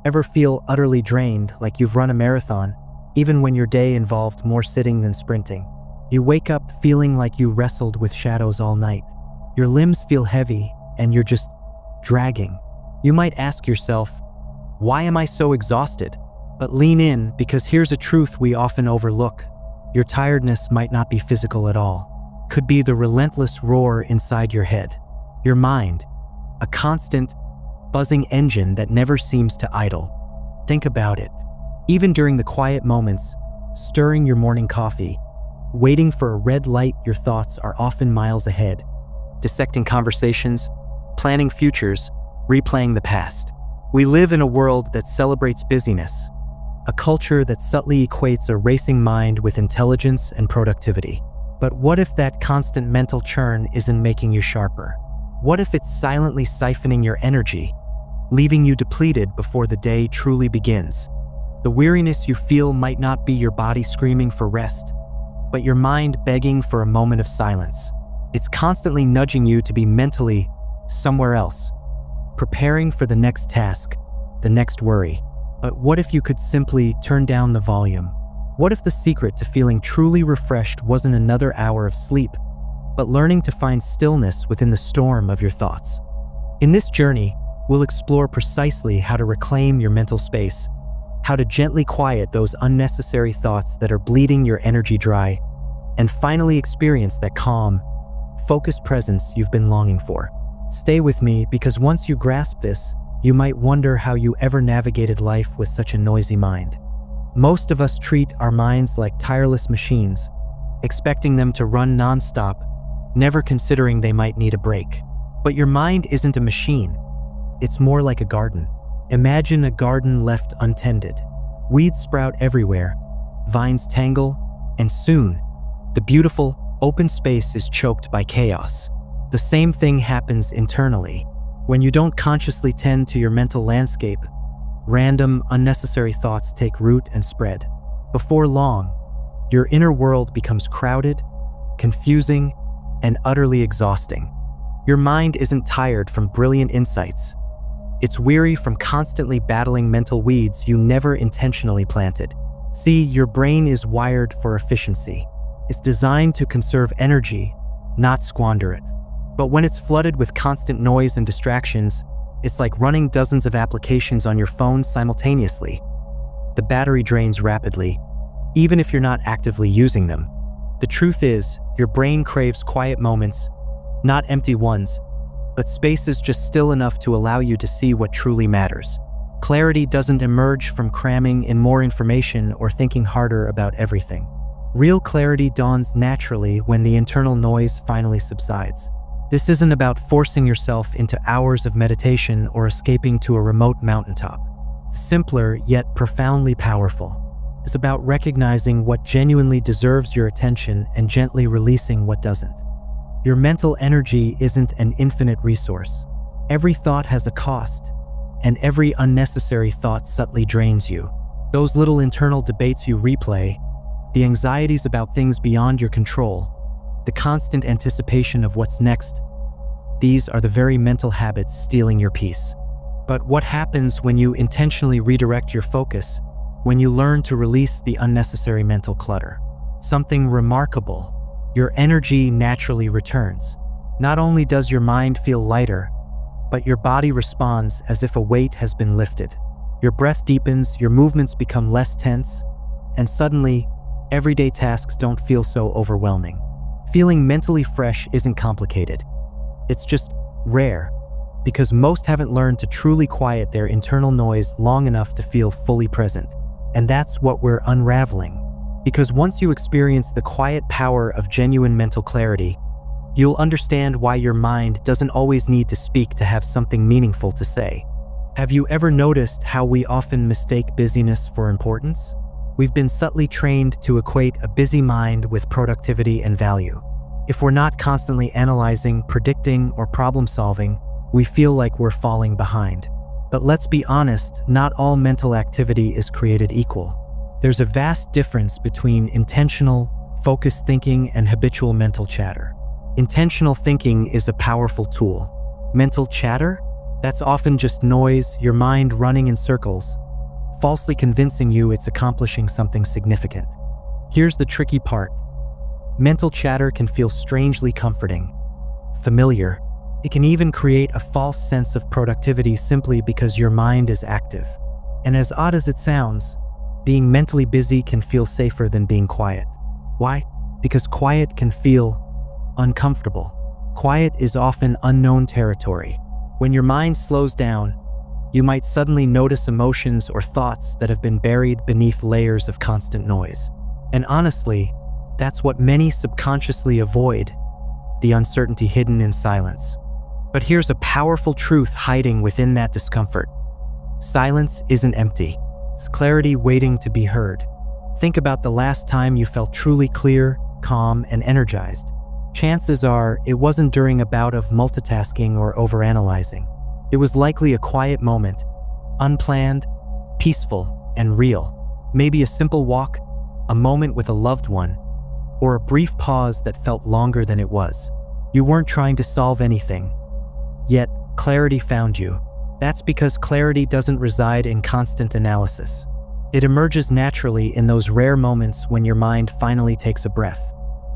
Ever feel utterly drained, like you've run a marathon, even when your day involved more sitting than sprinting? You wake up feeling like you wrestled with shadows all night. Your limbs feel heavy, and you're just dragging. You might ask yourself, why am I so exhausted? But lean in, because here's a truth we often overlook. Your tiredness might not be physical at all. Could be the relentless roar inside your head. Your mind, a constant, buzzing engine that never seems to idle. Think about it. Even during the quiet moments, stirring your morning coffee, waiting for a red light, your thoughts are often miles ahead, dissecting conversations, planning futures, replaying the past. We live in a world that celebrates busyness, a culture that subtly equates a racing mind with intelligence and productivity. But what if that constant mental churn isn't making you sharper? What if it's silently siphoning your energy, leaving you depleted before the day truly begins? The weariness you feel might not be your body screaming for rest, but your mind begging for a moment of silence. It's constantly nudging you to be mentally somewhere else, preparing for the next task, the next worry. But what if you could simply turn down the volume? What if the secret to feeling truly refreshed wasn't another hour of sleep, but learning to find stillness within the storm of your thoughts? In this journey, we'll explore precisely how to reclaim your mental space, how to gently quiet those unnecessary thoughts that are bleeding your energy dry, and finally experience that calm, focused presence you've been longing for. Stay with me, because once you grasp this, you might wonder how you ever navigated life with such a noisy mind. Most of us treat our minds like tireless machines, expecting them to run nonstop, never considering they might need a break. But your mind isn't a machine. It's more like a garden. Imagine a garden left untended. Weeds sprout everywhere, vines tangle, and soon, the beautiful, open space is choked by chaos. The same thing happens internally. When you don't consciously tend to your mental landscape, random, unnecessary thoughts take root and spread. Before long, your inner world becomes crowded, confusing, and utterly exhausting. Your mind isn't tired from brilliant insights. It's weary from constantly battling mental weeds you never intentionally planted. See, your brain is wired for efficiency. It's designed to conserve energy, not squander it. But when it's flooded with constant noise and distractions, it's like running dozens of applications on your phone simultaneously. The battery drains rapidly, even if you're not actively using them. The truth is, your brain craves quiet moments, not empty ones, but spaces just still enough to allow you to see what truly matters. Clarity doesn't emerge from cramming in more information or thinking harder about everything. Real clarity dawns naturally when the internal noise finally subsides. This isn't about forcing yourself into hours of meditation or escaping to a remote mountaintop. Simpler yet profoundly powerful. It's about recognizing what genuinely deserves your attention and gently releasing what doesn't. Your mental energy isn't an infinite resource. Every thought has a cost, and every unnecessary thought subtly drains you. Those little internal debates you replay, the anxieties about things beyond your control, the constant anticipation of what's next, these are the very mental habits stealing your peace. But what happens when you intentionally redirect your focus, when you learn to release the unnecessary mental clutter? Something remarkable. Your energy naturally returns. Not only does your mind feel lighter, but your body responds as if a weight has been lifted. Your breath deepens, your movements become less tense, and suddenly, everyday tasks don't feel so overwhelming. Feeling mentally fresh isn't complicated. It's just rare, because most haven't learned to truly quiet their internal noise long enough to feel fully present. And that's what we're unraveling. Because once you experience the quiet power of genuine mental clarity, you'll understand why your mind doesn't always need to speak to have something meaningful to say. Have you ever noticed how we often mistake busyness for importance? We've been subtly trained to equate a busy mind with productivity and value. If we're not constantly analyzing, predicting, or problem-solving, we feel like we're falling behind. But let's be honest, not all mental activity is created equal. There's a vast difference between intentional, focused thinking and habitual mental chatter. Intentional thinking is a powerful tool. Mental chatter? That's often just noise, your mind running in circles, falsely convincing you it's accomplishing something significant. Here's the tricky part. Mental chatter can feel strangely comforting, familiar. It can even create a false sense of productivity simply because your mind is active. And as odd as it sounds, being mentally busy can feel safer than being quiet. Why? Because quiet can feel uncomfortable. Quiet is often unknown territory. When your mind slows down, you might suddenly notice emotions or thoughts that have been buried beneath layers of constant noise. And honestly, that's what many subconsciously avoid, the uncertainty hidden in silence. But here's a powerful truth hiding within that discomfort. Silence isn't empty. It's clarity waiting to be heard. Think about the last time you felt truly clear, calm, and energized. Chances are it wasn't during a bout of multitasking or overanalyzing. It was likely a quiet moment, unplanned, peaceful, and real. Maybe a simple walk, a moment with a loved one, or a brief pause that felt longer than it was. You weren't trying to solve anything, yet clarity found you. That's because clarity doesn't reside in constant analysis. It emerges naturally in those rare moments when your mind finally takes a breath.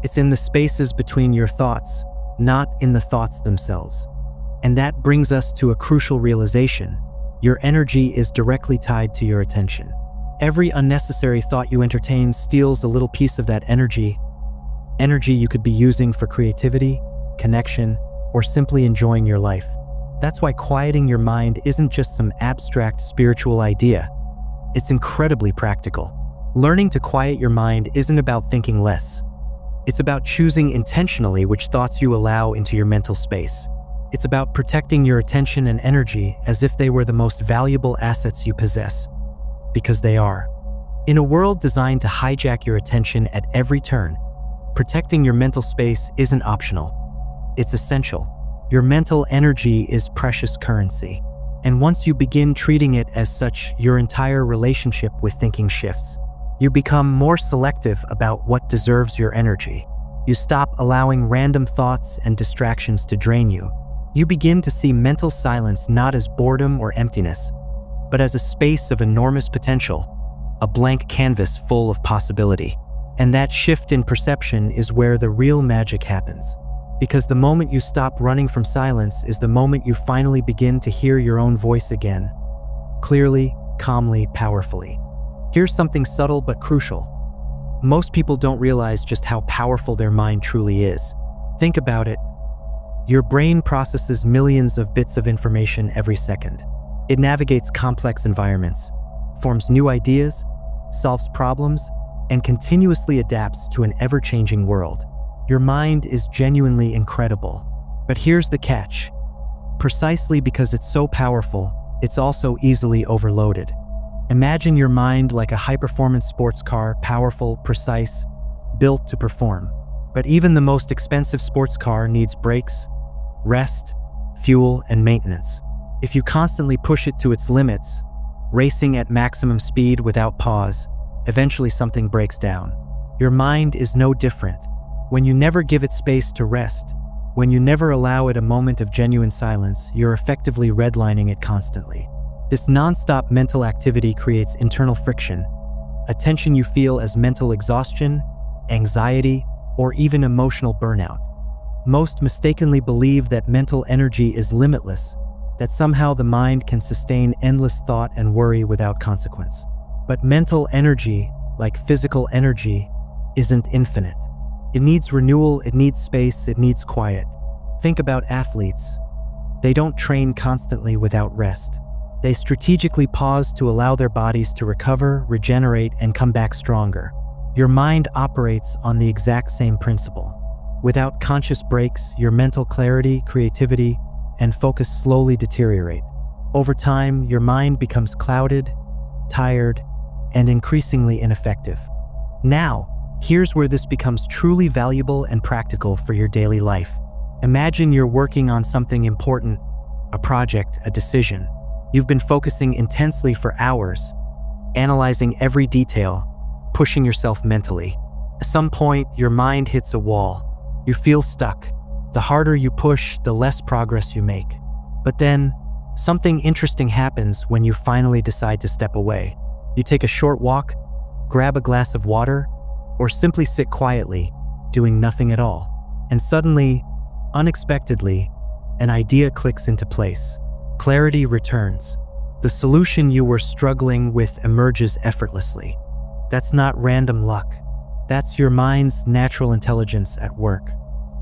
It's in the spaces between your thoughts, not in the thoughts themselves. And that brings us to a crucial realization. Your energy is directly tied to your attention. Every unnecessary thought you entertain steals a little piece of that energy you could be using for creativity, connection, or simply enjoying your life. That's why quieting your mind isn't just some abstract spiritual idea. It's incredibly practical. Learning to quiet your mind isn't about thinking less. It's about choosing intentionally which thoughts you allow into your mental space. It's about protecting your attention and energy as if they were the most valuable assets you possess. Because they are. In a world designed to hijack your attention at every turn, protecting your mental space isn't optional. It's essential. Your mental energy is precious currency. And once you begin treating it as such, your entire relationship with thinking shifts. You become more selective about what deserves your energy. You stop allowing random thoughts and distractions to drain you. You begin to see mental silence not as boredom or emptiness, but as a space of enormous potential, a blank canvas full of possibility. And that shift in perception is where the real magic happens. Because the moment you stop running from silence is the moment you finally begin to hear your own voice again. Clearly, calmly, powerfully. Here's something subtle but crucial. Most people don't realize just how powerful their mind truly is. Think about it. Your brain processes millions of bits of information every second. It navigates complex environments, forms new ideas, solves problems, and continuously adapts to an ever-changing world. Your mind is genuinely incredible. But here's the catch. Precisely because it's so powerful, it's also easily overloaded. Imagine your mind like a high-performance sports car, powerful, precise, built to perform. But even the most expensive sports car needs brakes, rest, fuel, and maintenance. If you constantly push it to its limits, racing at maximum speed without pause, eventually something breaks down. Your mind is no different. When you never give it space to rest, when you never allow it a moment of genuine silence, you're effectively redlining it constantly. This non-stop mental activity creates internal friction, a tension you feel as mental exhaustion, anxiety, or even emotional burnout. Most mistakenly believe that mental energy is limitless, that somehow the mind can sustain endless thought and worry without consequence. But mental energy, like physical energy, isn't infinite. It needs renewal, it needs space, it needs quiet. Think about athletes. They don't train constantly without rest. They strategically pause to allow their bodies to recover, regenerate, and come back stronger. Your mind operates on the exact same principle. Without conscious breaks, your mental clarity, creativity, and focus slowly deteriorate. Over time, your mind becomes clouded, tired, and increasingly ineffective. Now, here's where this becomes truly valuable and practical for your daily life. Imagine you're working on something important, a project, a decision. You've been focusing intensely for hours, analyzing every detail, pushing yourself mentally. At some point, your mind hits a wall. You feel stuck. The harder you push, the less progress you make. But then, something interesting happens when you finally decide to step away. You take a short walk, grab a glass of water, or simply sit quietly, doing nothing at all. And suddenly, unexpectedly, an idea clicks into place. Clarity returns. The solution you were struggling with emerges effortlessly. That's not random luck. That's your mind's natural intelligence at work.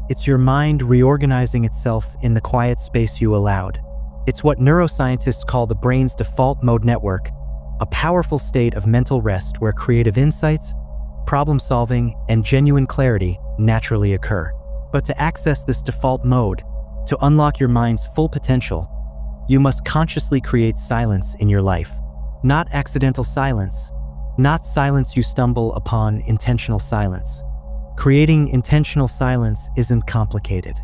It's your mind reorganizing itself in the quiet space you allowed. It's what neuroscientists call the brain's default mode network, a powerful state of mental rest where creative insights, problem solving, and genuine clarity naturally occur. But to access this default mode, to unlock your mind's full potential, you must consciously create silence in your life. Not accidental silence, not silence you stumble upon, intentional silence. Creating intentional silence isn't complicated.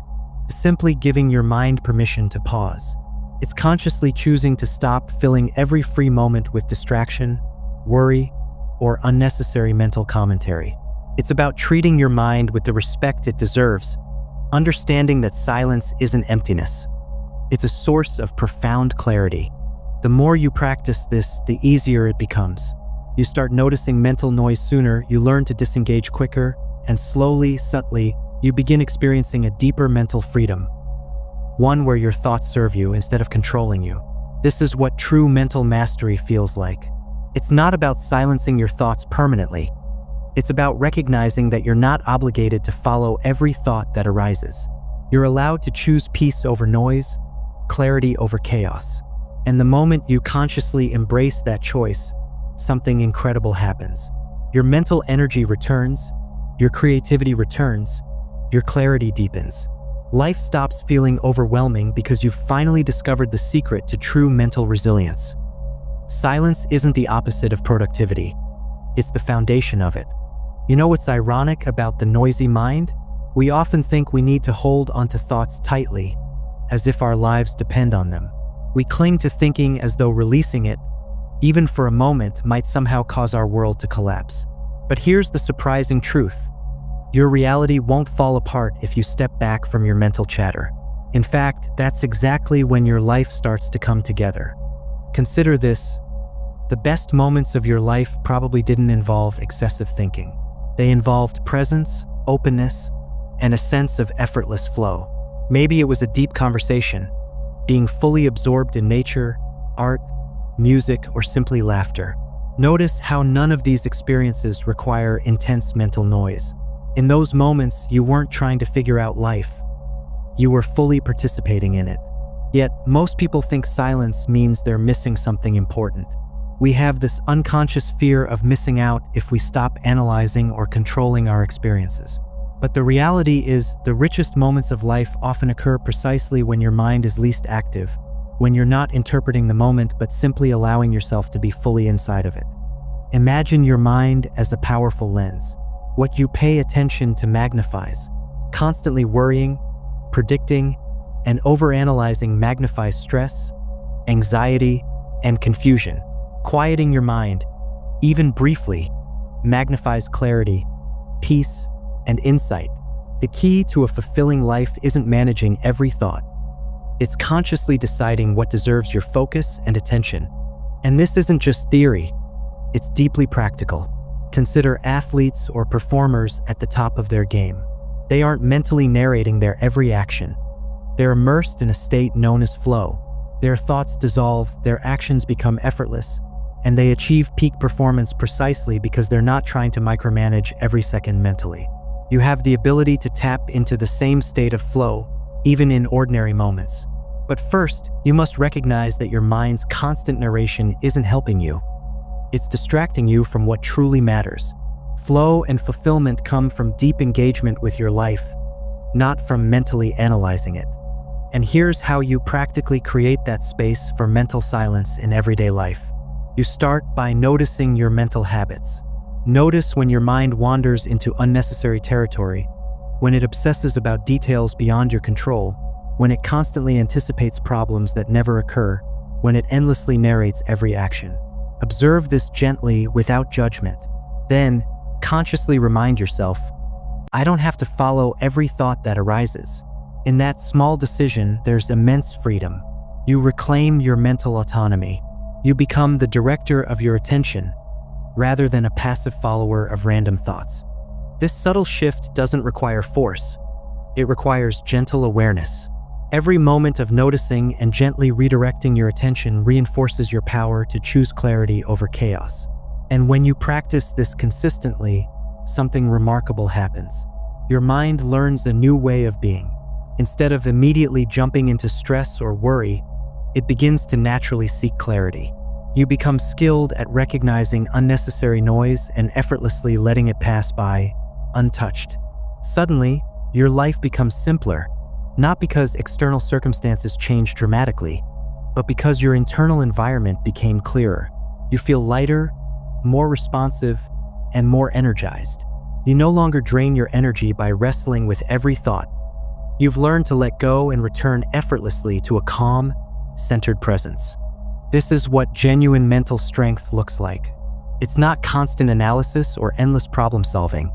It's simply giving your mind permission to pause. It's consciously choosing to stop filling every free moment with distraction, worry, or unnecessary mental commentary. It's about treating your mind with the respect it deserves, understanding that silence isn't emptiness. It's a source of profound clarity. The more you practice this, the easier it becomes. You start noticing mental noise sooner, you learn to disengage quicker, and slowly, subtly, you begin experiencing a deeper mental freedom. One where your thoughts serve you instead of controlling you. This is what true mental mastery feels like. It's not about silencing your thoughts permanently. It's about recognizing that you're not obligated to follow every thought that arises. You're allowed to choose peace over noise, clarity over chaos. And the moment you consciously embrace that choice, something incredible happens. Your mental energy returns, your creativity returns, your clarity deepens. Life stops feeling overwhelming because you've finally discovered the secret to true mental resilience. Silence isn't the opposite of productivity. It's the foundation of it. You know what's ironic about the noisy mind? We often think we need to hold onto thoughts tightly, as if our lives depend on them. We cling to thinking as though releasing it, even for a moment, might somehow cause our world to collapse. But here's the surprising truth. Your reality won't fall apart if you step back from your mental chatter. In fact, that's exactly when your life starts to come together. Consider this. The best moments of your life probably didn't involve excessive thinking. They involved presence, openness, and a sense of effortless flow. Maybe it was a deep conversation, being fully absorbed in nature, art, music, or simply laughter. Notice how none of these experiences require intense mental noise. In those moments, you weren't trying to figure out life. You were fully participating in it. Yet, most people think silence means they're missing something important. We have this unconscious fear of missing out if we stop analyzing or controlling our experiences. But the reality is, the richest moments of life often occur precisely when your mind is least active, when you're not interpreting the moment but simply allowing yourself to be fully inside of it. Imagine your mind as a powerful lens. What you pay attention to magnifies. Constantly worrying, predicting, and overanalyzing magnifies stress, anxiety, and confusion. Quieting your mind, even briefly, magnifies clarity, peace, and insight. The key to a fulfilling life isn't managing every thought. It's consciously deciding what deserves your focus and attention. And this isn't just theory, it's deeply practical. Consider athletes or performers at the top of their game. They aren't mentally narrating their every action. They're immersed in a state known as flow. Their thoughts dissolve, their actions become effortless, and they achieve peak performance precisely because they're not trying to micromanage every second mentally. You have the ability to tap into the same state of flow, even in ordinary moments. But first, you must recognize that your mind's constant narration isn't helping you. It's distracting you from what truly matters. Flow and fulfillment come from deep engagement with your life, not from mentally analyzing it. And here's how you practically create that space for mental silence in everyday life. You start by noticing your mental habits. Notice when your mind wanders into unnecessary territory, when it obsesses about details beyond your control, when it constantly anticipates problems that never occur, when it endlessly narrates every action. Observe this gently without judgment. Then, consciously remind yourself, I don't have to follow every thought that arises. In that small decision, there's immense freedom. You reclaim your mental autonomy. You become the director of your attention, rather than a passive follower of random thoughts. This subtle shift doesn't require force. It requires gentle awareness. Every moment of noticing and gently redirecting your attention reinforces your power to choose clarity over chaos. And when you practice this consistently, something remarkable happens. Your mind learns a new way of being. Instead of immediately jumping into stress or worry, it begins to naturally seek clarity. You become skilled at recognizing unnecessary noise and effortlessly letting it pass by, untouched. Suddenly, your life becomes simpler, not because external circumstances changed dramatically, but because your internal environment became clearer. You feel lighter, more responsive, and more energized. You no longer drain your energy by wrestling with every thought. You've learned to let go and return effortlessly to a calm, centered presence. This is what genuine mental strength looks like. It's not constant analysis or endless problem solving.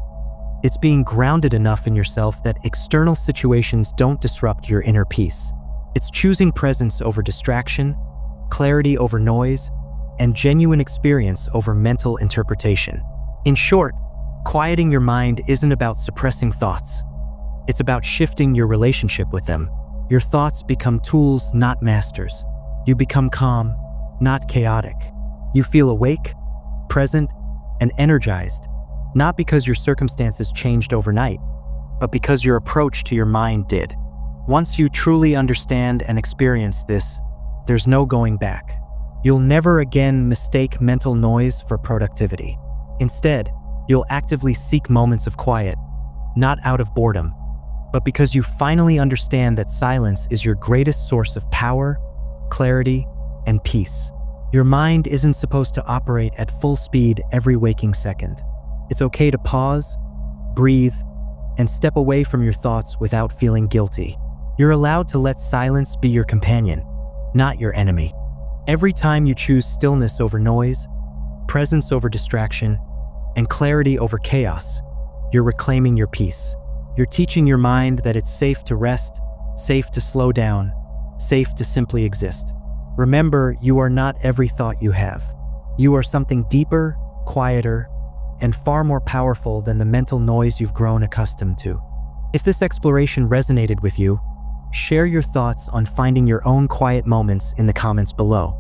It's being grounded enough in yourself that external situations don't disrupt your inner peace. It's choosing presence over distraction, clarity over noise, and genuine experience over mental interpretation. In short, quieting your mind isn't about suppressing thoughts. It's about shifting your relationship with them. Your thoughts become tools, not masters. You become calm, not chaotic. You feel awake, present, and energized, not because your circumstances changed overnight, but because your approach to your mind did. Once you truly understand and experience this, there's no going back. You'll never again mistake mental noise for productivity. Instead, you'll actively seek moments of quiet, not out of boredom, but because you finally understand that silence is your greatest source of power, clarity, and peace. Your mind isn't supposed to operate at full speed every waking second. It's okay to pause, breathe, and step away from your thoughts without feeling guilty. You're allowed to let silence be your companion, not your enemy. Every time you choose stillness over noise, presence over distraction, and clarity over chaos, you're reclaiming your peace. You're teaching your mind that it's safe to rest, safe to slow down, safe to simply exist. Remember, you are not every thought you have. You are something deeper, quieter, and far more powerful than the mental noise you've grown accustomed to. If this exploration resonated with you, share your thoughts on finding your own quiet moments in the comments below.